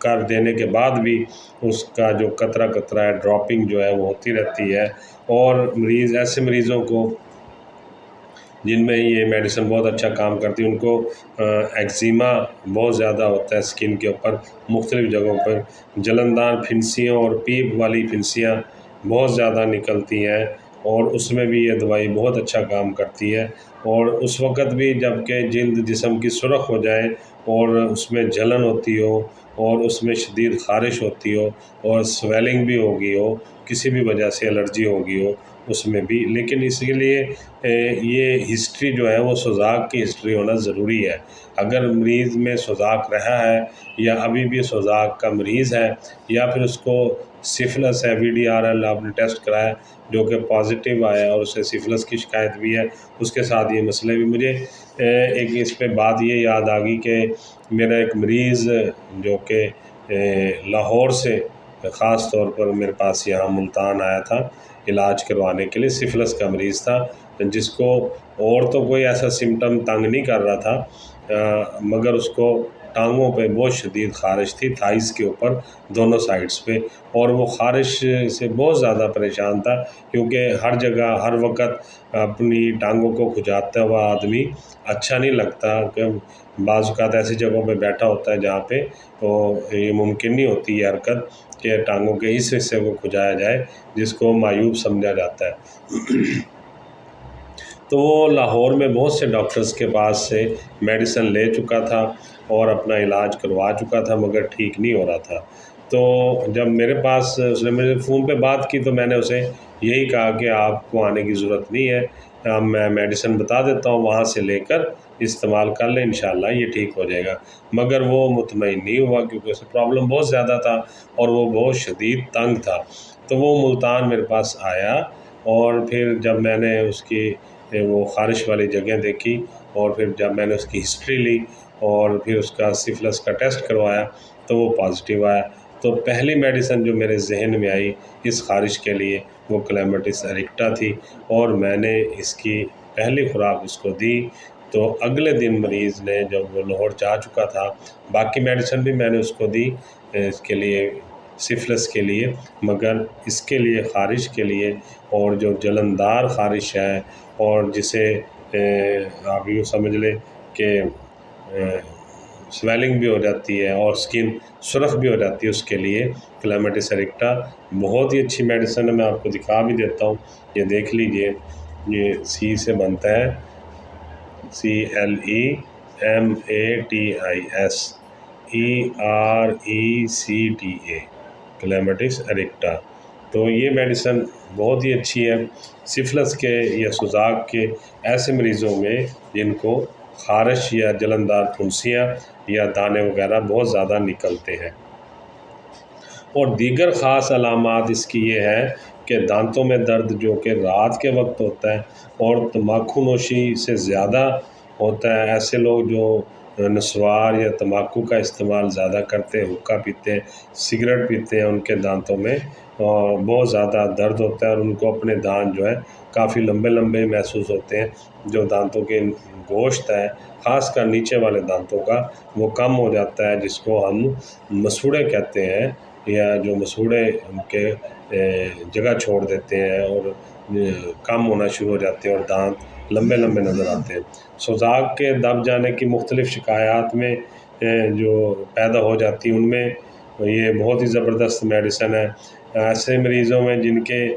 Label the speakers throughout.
Speaker 1: کر دینے کے بعد بھی اس کا جو قطرہ قطرہ ہے ڈراپنگ جو ہے وہ ہوتی رہتی ہے، اور ایسے مریضوں کو جن میں یہ میڈیسن بہت اچھا کام کرتی ہے، ان کو ایگزیما بہت زیادہ ہوتا ہے اسکن کے اوپر، مختلف جگہوں پر جلندار پھنسیاں اور پیپ والی پھنسیاں بہت زیادہ نکلتی ہیں، اور اس میں بھی یہ دوائی بہت اچھا کام کرتی ہے۔ اور اس وقت بھی جب کہ جلد جسم کی سرخ ہو جائے اور اس میں جلن ہوتی ہو اور اس میں شدید خارش ہوتی ہو اور سویلنگ بھی ہوگی ہو، کسی بھی وجہ سے الرجی ہوگی ہو اس میں بھی، لیکن اس کے لیے یہ ہسٹری جو ہے وہ سوزاک کی ہسٹری ہونا ضروری ہے۔ اگر مریض میں سوزاک رہا ہے یا ابھی بھی سوزاک کا مریض ہے، یا پھر اس کو سفلس ہے، VDRL آپ نے ٹیسٹ کرایا جو کہ پازیٹیو آیا اور اسے سفلس کی شکایت بھی ہے، اس کے ساتھ یہ مسئلے بھی، مجھے ایک اس پہ بات یہ یاد آ گئی کہ میرا ایک مریض جو کہ لاہور سے خاص طور پر میرے پاس یہاں ملتان آیا تھا علاج کروانے کے لیے، سفلس کا مریض تھا، جس کو اور تو کوئی ایسا سمٹم تنگ نہیں کر رہا تھا، مگر اس کو ٹانگوں پہ بہت شدید خارش تھی، تھائز کے اوپر دونوں سائڈز پہ، اور وہ خارش سے بہت زیادہ پریشان تھا، کیونکہ ہر جگہ ہر وقت اپنی ٹانگوں کو کھجاتا ہوا آدمی اچھا نہیں لگتا، کہ بعض اوقات ایسی جگہوں پہ بیٹھا ہوتا ہے جہاں پہ تو یہ ممکن نہیں ہوتی یہ حرکت کہ ٹانگوں کے اس حصے کو کھجایا جائے، جس کو معیوب سمجھا جاتا ہے۔ تو وہ لاہور میں بہت سے ڈاکٹرز کے پاس سے میڈیسن لے چکا تھا اور اپنا علاج کروا چکا تھا، مگر ٹھیک نہیں ہو رہا تھا۔ تو جب میرے پاس اس نے مجھے فون پہ بات کی تو میں نے اسے یہی کہا کہ آپ کو آنے کی ضرورت نہیں ہے، میں میڈیسن بتا دیتا ہوں، وہاں سے لے کر استعمال کر لیں، انشاءاللہ یہ ٹھیک ہو جائے گا۔ مگر وہ مطمئن نہیں ہوا، کیونکہ اسے پرابلم بہت زیادہ تھا اور وہ بہت شدید تنگ تھا۔ تو وہ ملتان میرے پاس آیا، اور پھر جب میں نے اس کی وہ خارش والی جگہ دیکھی، اور پھر جب میں نے اس کی ہسٹری لی اور پھر اس کا سفلس کا ٹیسٹ کروایا تو وہ پازیٹیو آیا۔ تو پہلی میڈیسن جو میرے ذہن میں آئی اس خارش کے لیے وہ کلیمیٹس ایرکٹا تھی، اور میں نے اس کی پہلی خوراک اس کو دی تو اگلے دن مریض نے، جب وہ لاہور جا چکا تھا، باقی میڈیسن بھی میں نے اس کو دی اس کے لیے سفلس کے لیے، مگر اس کے لیے خارش کے لیے، اور جو جلندار خارش ہے اور جسے آپ یوں سمجھ لیں کہ سویلنگ بھی ہو جاتی ہے اور سکن سرخ بھی ہو جاتی ہے، اس کے لیے کلیمیٹس ایرکٹا بہت ہی اچھی میڈیسن ہے۔ میں آپ کو دکھا بھی دیتا ہوں، یہ دیکھ لیجئے، یہ سی سے بنتا ہے CLEMATIS کلیمیٹس ایرکٹا۔ تو یہ میڈیسن بہت ہی اچھی ہے سفلس کے یا سوزاک کے ایسے مریضوں میں جن کو خارش یا جلندار پھنسیاں یا دانے وغیرہ بہت زیادہ نکلتے ہیں۔ اور دیگر خاص علامات اس کی یہ ہے کہ دانتوں میں درد جو کہ رات کے وقت ہوتا ہے اور تمباکو نوشی سے زیادہ ہوتا ہے، ایسے لوگ جو نسوار یا تمباکو کا استعمال زیادہ کرتے ہیں، حقہ پیتے ہیں، سگریٹ پیتے ہیں، ان کے دانتوں میں بہت زیادہ درد ہوتا ہے، اور ان کو اپنے دانت جو ہے کافی لمبے لمبے محسوس ہوتے ہیں، جو دانتوں کے گوشت ہے خاص کر نیچے والے دانتوں کا وہ کم ہو جاتا ہے، جس کو ہم مسوڑے کہتے ہیں، یا جو مسوڑے ان کے جگہ چھوڑ دیتے ہیں اور کم ہونا شروع ہو جاتے ہیں اور دانت لمبے لمبے نظر آتے ہیں۔ سوزاک کے دب جانے کی مختلف شکایات میں جو پیدا ہو جاتی ان میں یہ بہت ہی زبردست میڈیسن ہے۔ ایسے مریضوں میں جن کے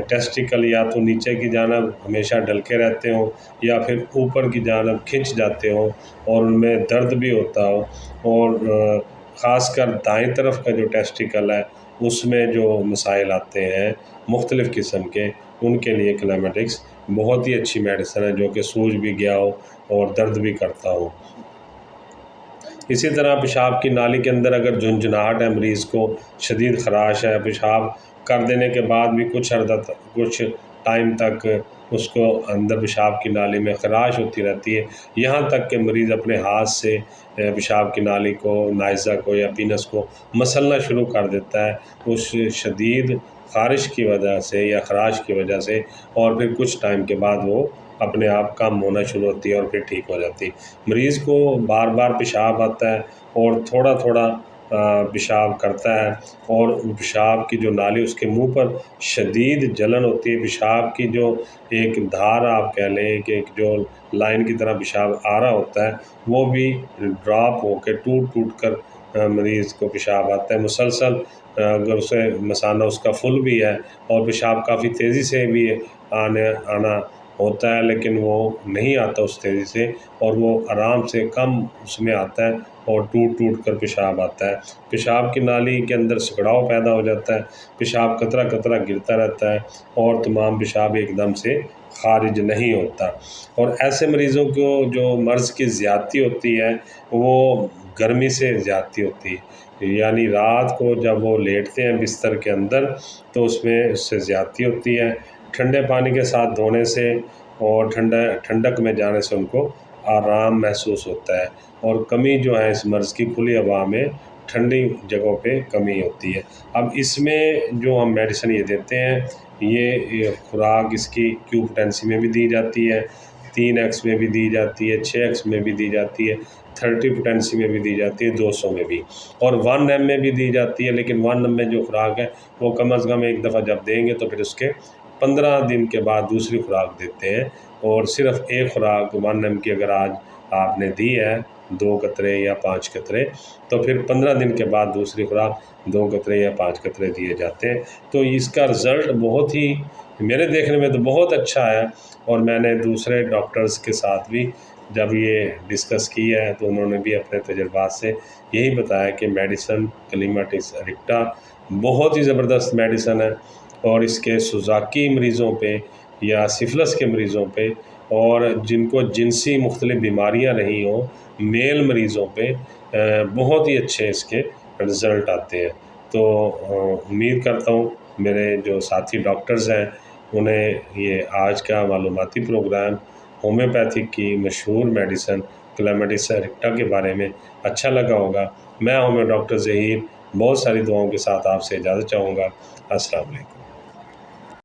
Speaker 1: ٹیسٹیکل یا تو نیچے کی جانب ہمیشہ ڈھلکے رہتے ہوں یا پھر اوپر کی جانب کھنچ جاتے ہوں اور ان میں درد بھی ہوتا ہو، اور خاص کر دائیں طرف کا جو ٹیسٹیکل ہے اس میں جو مسائل آتے ہیں مختلف قسم کے، ان کے لیے کلیمیٹکس بہت ہی اچھی میڈیسن ہے، جو کہ سوج بھی گیا ہو اور درد بھی کرتا ہو۔ اسی طرح پیشاب کی نالی کے اندر اگر جھنجھناہٹ ہے، مریض کو شدید خراش ہے، پیشاب کر دینے کے بعد بھی کچھ ٹائم تک اس کو اندر پیشاب کی نالی میں خراش ہوتی رہتی ہے، یہاں تک کہ مریض اپنے ہاتھ سے پیشاب کی نالی کو، نائزہ کو یا پینس کو مسلنا شروع کر دیتا ہے اس شدید خارش کی وجہ سے یا خراش کی وجہ سے، اور پھر کچھ ٹائم کے بعد وہ اپنے آپ کم ہونا شروع ہوتی ہے اور پھر ٹھیک ہو جاتی ہے۔ مریض کو بار بار پیشاب آتا ہے اور تھوڑا تھوڑا پیشاب کرتا ہے اور پیشاب کی جو نالی اس کے منہ پر شدید جلن ہوتی ہے، پیشاب کی جو ایک دھار آپ کہہ لیں کہ ایک جو لائن کی طرح پیشاب آ رہا ہوتا ہے وہ بھی ڈراپ ہو کے ٹوٹ ٹوٹ کر مریض کو پیشاب آتا ہے مسلسل، اگر اسے مثانہ اس کا فل بھی ہے اور پیشاب کافی تیزی سے بھی آنا ہوتا ہے لیکن وہ نہیں آتا اس تیزی سے، اور وہ آرام سے کم اس میں آتا ہے اور ٹوٹ ٹوٹ کر پیشاب آتا ہے، پیشاب کی نالی کے اندر سکڑاؤ پیدا ہو جاتا ہے، پیشاب قطرہ قطرہ گرتا رہتا ہے اور تمام پیشاب ایک دم سے خارج نہیں ہوتا۔ اور ایسے مریضوں کو جو مرض کی زیادتی ہوتی ہے وہ گرمی سے زیادتی ہوتی ہے، یعنی رات کو جب وہ لیٹتے ہیں بستر کے اندر تو اس سے زیادتی ہوتی ہے، ٹھنڈے پانی کے ساتھ دھونے سے اور ٹھنڈک میں جانے سے ان کو آرام محسوس ہوتا ہے، اور کمی جو ہے اس مرض کی کھلی ہوا میں ٹھنڈی جگہوں پہ کمی ہوتی ہے۔ اب اس میں جو ہم میڈیسن یہ دیتے ہیں یہ خوراک اس کی کیو پوٹینسی میں بھی دی جاتی ہے، 3x میں بھی دی جاتی ہے، 6x میں بھی دی جاتی ہے، 30 پوٹینسی میں بھی دی جاتی ہے، 200 میں بھی، اور 1 m میں بھی دی جاتی ہے، لیکن 1 m میں جو خوراک ہے وہ کم از کم ایک دفعہ جب دیں گے تو پھر اس کے 15 دن کے بعد دوسری خوراک دیتے ہیں، اور صرف ایک خوراک 1 m کی اگر آج آپ نے دی ہے 2 قطرے یا 5 قطرے تو پھر 15 دن کے بعد دوسری خوراک 2 قطرے یا 5 قطرے دیے جاتے ہیں، تو اس کا رزلٹ بہت ہی میرے دیکھنے میں تو بہت اچھا ہے، اور میں نے دوسرے ڈاکٹرز کے ساتھ بھی جب یہ ڈسکس کیا ہے تو انہوں نے بھی اپنے تجربات سے یہی بتایا کہ میڈیسن کلیمیٹس ایرکٹا بہت ہی زبردست میڈیسن ہے، اور اس کے سوزاکی مریضوں پہ یا سفلس کے مریضوں پہ اور جن کو جنسی مختلف بیماریاں نہیں ہوں میل مریضوں پہ بہت ہی اچھے اس کے رزلٹ آتے ہیں۔ تو امید کرتا ہوں میرے جو ساتھی ڈاکٹرز ہیں انہیں یہ آج کا معلوماتی پروگرام ہومیوپیتھک کی مشہور میڈیسن کلیمیٹس ایرکٹا کے بارے میں اچھا لگا ہوگا۔ میں ڈاکٹر ظہیر بہت ساری دعاؤں کے ساتھ آپ سے اجازت چاہوں گا۔ السلام علیکم۔